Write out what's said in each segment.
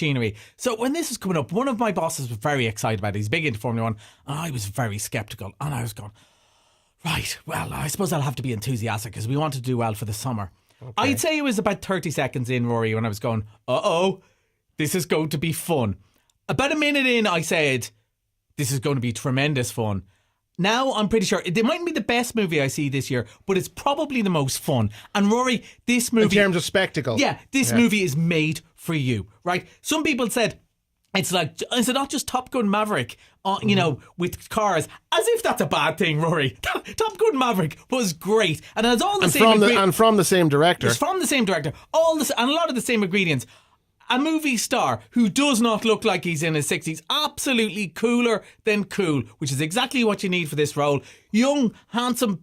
machinery. So when this was coming up, one of my bosses was very excited about it. He's big into Formula 1, and I was very sceptical. And I was going, right, well, I suppose I'll have to be enthusiastic because we want to do well for the summer. Okay. I'd say it was about 30 seconds in, Rory, when I was going, this is going to be fun. About a minute in, I said, this is going to be tremendous fun. Now I'm pretty sure it mightn't be the best movie I see this year, but it's probably the most fun. And Rory, this movie, in terms of spectacle, this movie is made for you, right? Some people said is it not just Top Gun Maverick, with cars? As if that's a bad thing, Rory. Top Gun Maverick was great, and it's all the same. And from the same director. It's from the same director. And a lot of the same ingredients. A movie star who does not look like he's in his 60s. Absolutely cooler than cool, which is exactly what you need for this role. Young, handsome,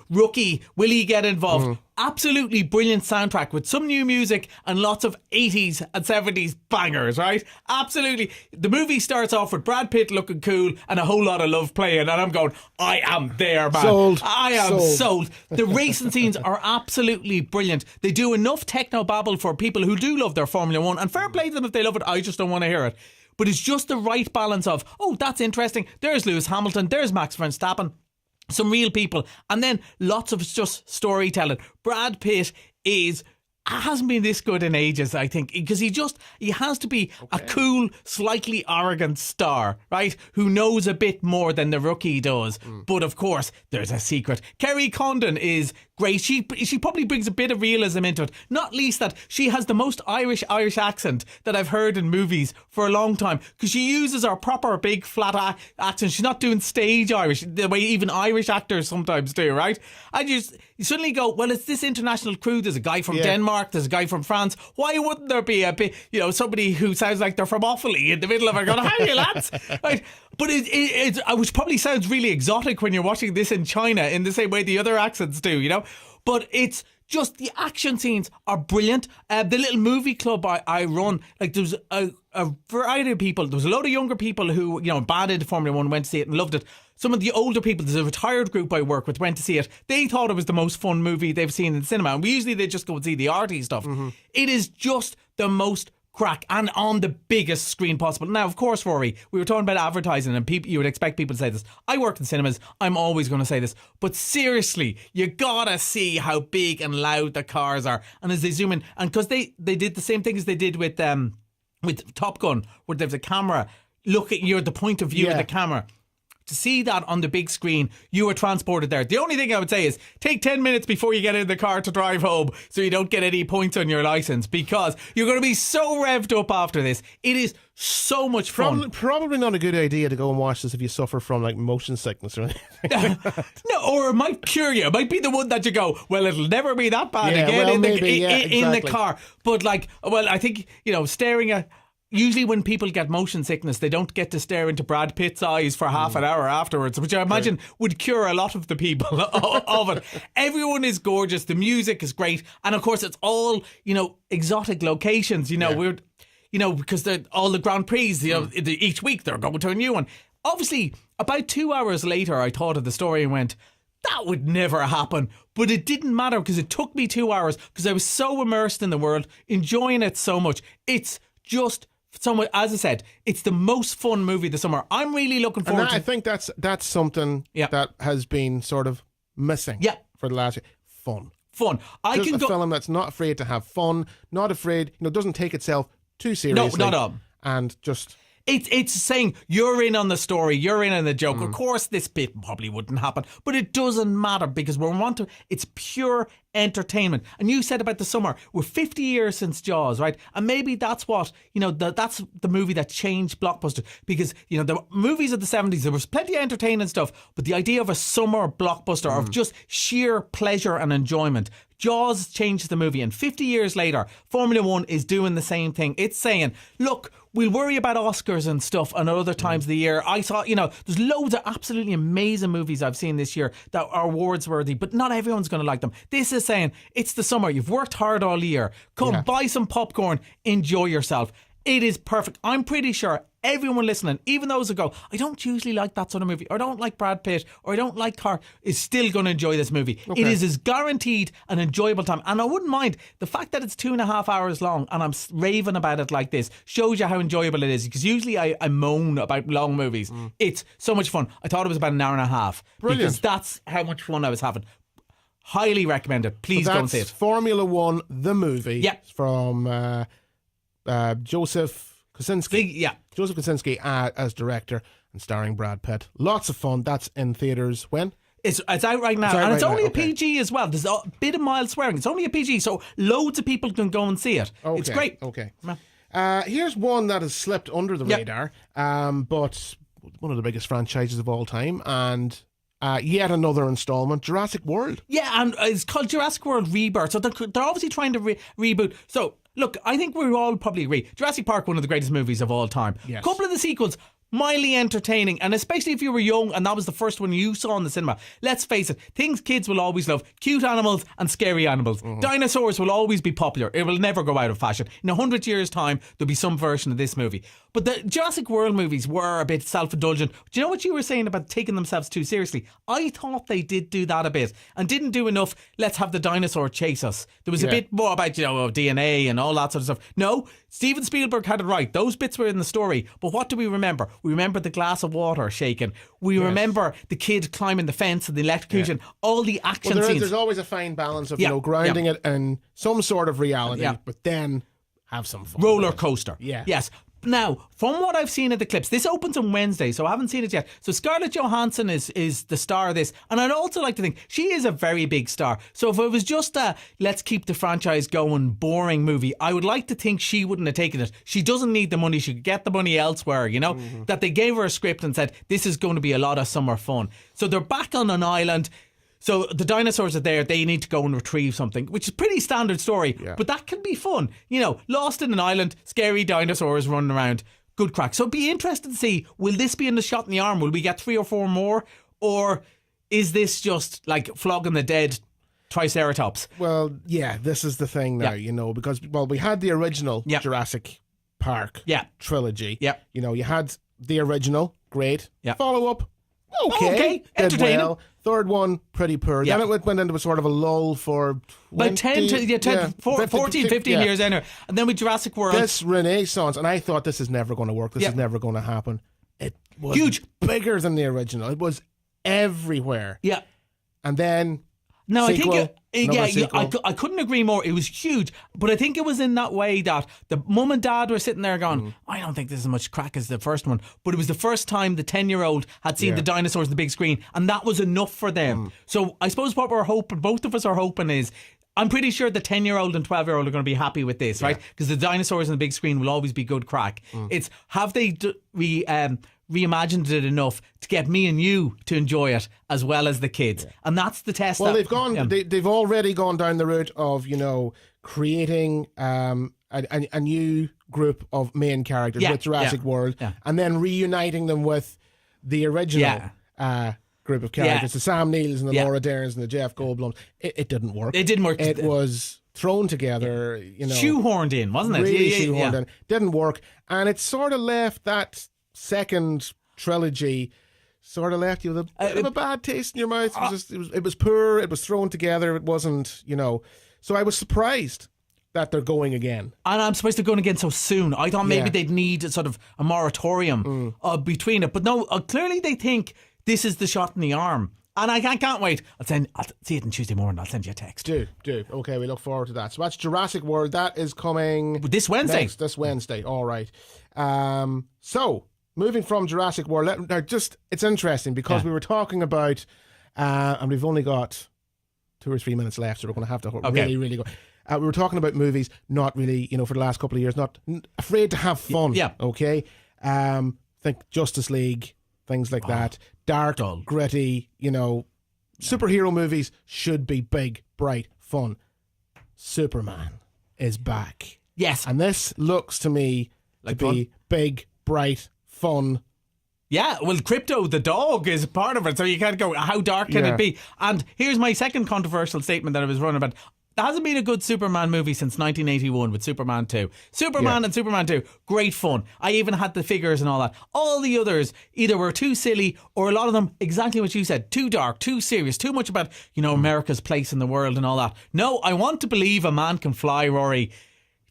rookie. Will he get involved? Absolutely brilliant soundtrack with some new music and lots of 80s and 70s bangers, right? Absolutely. The movie starts off with Brad Pitt looking cool and a whole lot of love playing, and I'm going, I am there, man. Sold. I am sold. The racing scenes are absolutely brilliant. They do enough techno babble for people who do love their Formula 1, and fair play to them if they love it. I just don't want to hear it. But it's just the right balance of, that's interesting. There's Lewis Hamilton. There's Max Verstappen. Some real people, and then lots of just storytelling. Brad Pitt hasn't been this good in ages, I think, because he has to be a cool, slightly arrogant star, right? Who knows a bit more than the rookie does. But of course, there's a secret. Kerry Condon is great. She probably brings a bit of realism into it. Not least that she has the most Irish accent that I've heard in movies for a long time, because she uses her proper big flat accent. She's not doing stage Irish the way even Irish actors sometimes do, right? And you suddenly go, well, it's this international crew. There's a guy from Denmark. There's a guy from France. Why wouldn't there be a bit, somebody who sounds like they're from Offaly in the middle of it going, how are you lads? Right? But which probably sounds really exotic when you're watching this in China in the same way the other accents do, But it's just the action scenes are brilliant. The little movie club I run, like there's a variety of people. There was a load of younger people who, bad into Formula 1, went to see it and loved it. Some of the older people, there's a retired group I work with, went to see it. They thought it was the most fun movie they've seen in cinema. And usually they just go and see the arty stuff. Mm-hmm. It is just the most crack, and on the biggest screen possible. Now, of course, Rory, we were talking about advertising, and you would expect people to say this. I work in cinemas. I'm always going to say this. But seriously, you gotta see how big and loud the cars are. And as they zoom in, and because they did the same thing as they did with Top Gun, where there's a camera, look at you at the point of view of the camera. To see that on the big screen, you were transported there. The only thing I would say is take 10 minutes before you get in the car to drive home so you don't get any points on your licence, because you're going to be so revved up after this. It is so much fun. Probably not a good idea to go and watch this if you suffer from motion sickness or anything. No, or it might cure you. It might be the one that you go, well, it'll never be that bad again in the car. But I think, staring at... Usually when people get motion sickness, they don't get to stare into Brad Pitt's eyes for half an hour afterwards, which I imagine would cure a lot of the people of it. Everyone is gorgeous. The music is great. And of course, it's all, exotic locations, we're, because they're all the Grand Prix, each week they're going to a new one. Obviously, about 2 hours later, I thought of the story and went, that would never happen. But it didn't matter, because it took me 2 hours, because I was so immersed in the world, enjoying it so much. It's just... as I said, it's the most fun movie this summer. I'm really looking forward to it. I think that's something that has been sort of missing for the last year. Fun. Just a film that's not afraid to have fun, not afraid, doesn't take itself too seriously. No, not at all. And just... It's saying you're in on the story, you're in on the joke. Of course, this bit probably wouldn't happen, but it doesn't matter, because it's pure entertainment. And you said about the summer, we're 50 years since Jaws, right? And maybe that's what, that's the movie that changed Blockbusters, because, the movies of the 70s, there was plenty of entertaining stuff, but the idea of a summer blockbuster of just sheer pleasure and enjoyment, Jaws changed the movie, and 50 years later, Formula 1 is doing the same thing. It's saying, look, we'll worry about Oscars and stuff and other times of the year. I saw, there's loads of absolutely amazing movies I've seen this year that are awards worthy, but not everyone's going to like them. This is saying, it's the summer. You've worked hard all year. Come buy some popcorn, enjoy yourself. It is perfect. I'm pretty sure everyone listening, even those who go, I don't usually like that sort of movie, or I don't like Brad Pitt, or I don't like her, is still going to enjoy this movie. Okay. It is as guaranteed an enjoyable time. And I wouldn't mind the fact that it's 2.5 hours long and I'm raving about it like this shows you how enjoyable it is, because usually I moan about long movies. It's so much fun. I thought it was about an hour and a half. Brilliant. Because that's how much fun I was having. Highly recommend it. Please go and see it. Formula One, the movie. Yeah. From Joseph Kosinski. Yeah. Joseph Kosinski as director and starring Brad Pitt. Lots of fun. That's in theatres when? It's out right now. And it's only a PG as well. There's a bit of mild swearing. It's only a PG, so loads of people can go and see it. Okay. It's great. Okay. Here's one that has slipped under the radar, but one of the biggest franchises of all time, and yet another installment, Jurassic World. Yeah, and it's called Jurassic World Rebirth. So they're obviously trying to reboot. So, look, I think we all probably agree. Jurassic Park, one of the greatest movies of all time. Yes. A couple of the sequels, mildly entertaining, and especially if you were young and that was the first one you saw in the cinema. Let's face it, things kids will always love: cute animals and scary animals. Dinosaurs will always be popular. It will never go out of fashion. In 100 years' time, there'll be some version of this movie. But the Jurassic World movies were a bit self-indulgent. Do you know what you were saying about taking themselves too seriously? I thought they did do that a bit and didn't do enough. Let's have the dinosaur chase us. There was a bit more about, DNA and all that sort of stuff. No, Steven Spielberg had it right. Those bits were in the story. But what do we remember? We remember the glass of water shaking. We remember the kid climbing the fence and the electrocution. All the action scenes. There's always a fine balance of grounding it in some sort of reality, but then have some fun. Roller coaster. Yeah. Yes. Now, from what I've seen of the clips, this opens on Wednesday, so I haven't seen it yet. So Scarlett Johansson is the star of this. And I'd also like to think she is a very big star. So if it was just a let's keep the franchise going boring movie, I would like to think she wouldn't have taken it. She doesn't need the money. She could get the money elsewhere, that they gave her a script and said, this is going to be a lot of summer fun. So they're back on an island. So the dinosaurs are there. They need to go and retrieve something, which is a pretty standard story. Yeah. But that can be fun. Lost in an island, scary dinosaurs running around. Good crack. So it'd be interesting to see, will this be in the shot in the arm? Will we get 3 or 4 more? Or is this just like flogging the dead Triceratops? Well, yeah, this is the thing now, because, we had the original Jurassic Park trilogy. Yeah. You had the original, great. Yeah. Follow-up, okay. Entertaining. Well. Third one, pretty poor. Then it went into a sort of a lull for 14, 15 years anyway. And then with Jurassic World. This renaissance, and I thought this is never going to work. This is never going to happen. It was huge, bigger than the original. It was everywhere. Yeah. And then sequel, I think I couldn't agree more. It was huge, but I think it was in that way that the mum and dad were sitting there going, I don't think there's as much crack as the first one, but it was the first time the 10-year-old had seen the dinosaurs on the big screen, and that was enough for them. So I suppose what we're hoping, both of us are hoping, is I'm pretty sure the 10-year-old and 12-year-old are going to be happy with this, right? Because the dinosaurs on the big screen will always be good crack. It's have they reimagined it enough to get me and you to enjoy it as well as the kids, and that's the test. Well, they've already gone down the route of creating a new group of main characters with Jurassic World, and then reuniting them with the original group of characters, the Sam Neils and the Laura Derns and the Jeff Goldblums. It didn't work. It didn't work. It was thrown together, shoehorned in, wasn't it? Really shoehorned in. Didn't work, and it sort of left that second trilogy sort of left you with a bit of a bad taste in your mouth. It was poor. It was thrown together. It wasn't, So I was surprised that they're going again. And I'm surprised they're going again so soon. I thought maybe they'd need a sort of a moratorium between it, but no. Clearly they think this is the shot in the arm. And I can't wait. I'll see it on Tuesday morning. I'll send you a text. Do. Okay, we look forward to that. So that's Jurassic World. That is coming this Wednesday. This Wednesday. All right. So moving from Jurassic World, it's interesting because we were talking about, and we've only got 2 or 3 minutes left, so we're going to have to really go. We were talking about movies, not really, for the last couple of years, not afraid to have fun. Yeah. Okay. Think Justice League, things like that. Dark, gritty, superhero movies should be big, bright, fun. Superman is back. Yes. And this looks to me to be big, bright, fun. Yeah, well, Crypto the dog is part of it, so you can't go, how dark can it be? And here's my second controversial statement that I was running about. There hasn't been a good Superman movie since 1981 with Superman 2. Superman and Superman 2, great fun. I even had the figures and all that. All the others either were too silly or a lot of them, exactly what you said, too dark, too serious, too much about, America's place in the world and all that. No, I want to believe a man can fly, Rory.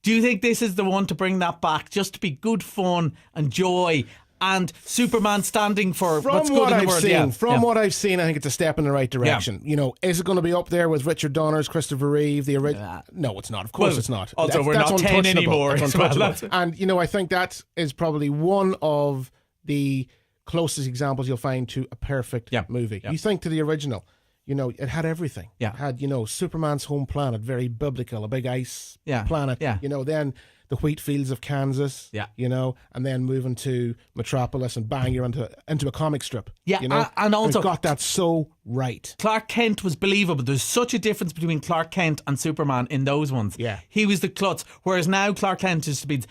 Do you think this is the one to bring that back, just to be good fun and joy? And Superman standing for what's good in the world. From what I've seen, I think it's a step in the right direction. Is it going to be up there with Richard Donner's Christopher Reeve, the original? No, it's not. Of course it's not. Also, we're not 10 anymore. And, I think that is probably one of the closest examples you'll find to a perfect movie. You think to the original. It had everything. Yeah. It had, Superman's home planet, very biblical, a big ice planet. Yeah. Then the wheat fields of Kansas. Yeah. And then moving to Metropolis and bang, you're into a comic strip. Yeah. And also, we've got that so right. Clark Kent was believable. There's such a difference between Clark Kent and Superman in those ones. Yeah. He was the klutz, whereas now Clark Kent is to be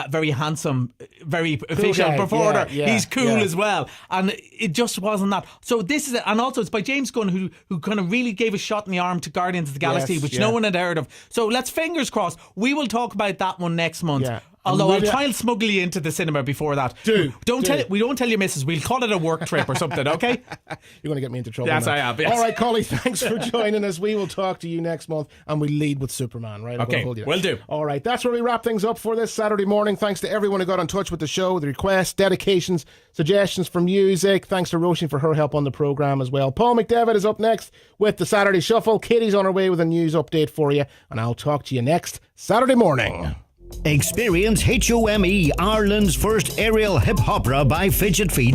very handsome, very official performer. He's cool as well, and it just wasn't that. So this is it, and also it's by James Gunn, who kind of really gave a shot in the arm to Guardians of the Galaxy, which no one had heard of. So let's fingers crossed. We will talk about that one next month. Yeah. Although I'll try and smuggle you into the cinema before that. We don't tell your missus. We'll call it a work trip or something, okay? You're going to get me into trouble. Yes, now. I am. Yes. All right, Collie, thanks for joining us. We will talk to you next month, and we lead with Superman, right? Okay, will do. All right, that's where we wrap things up for this Saturday morning. Thanks to everyone who got in touch with the show, the requests, dedications, suggestions for music. Thanks to Roisin for her help on the programme as well. Paul McDevitt is up next with the Saturday Shuffle. Katie's on her way with a news update for you, and I'll talk to you next Saturday morning. Experience HOME, Ireland's first aerial hip opera by Fidget Feet.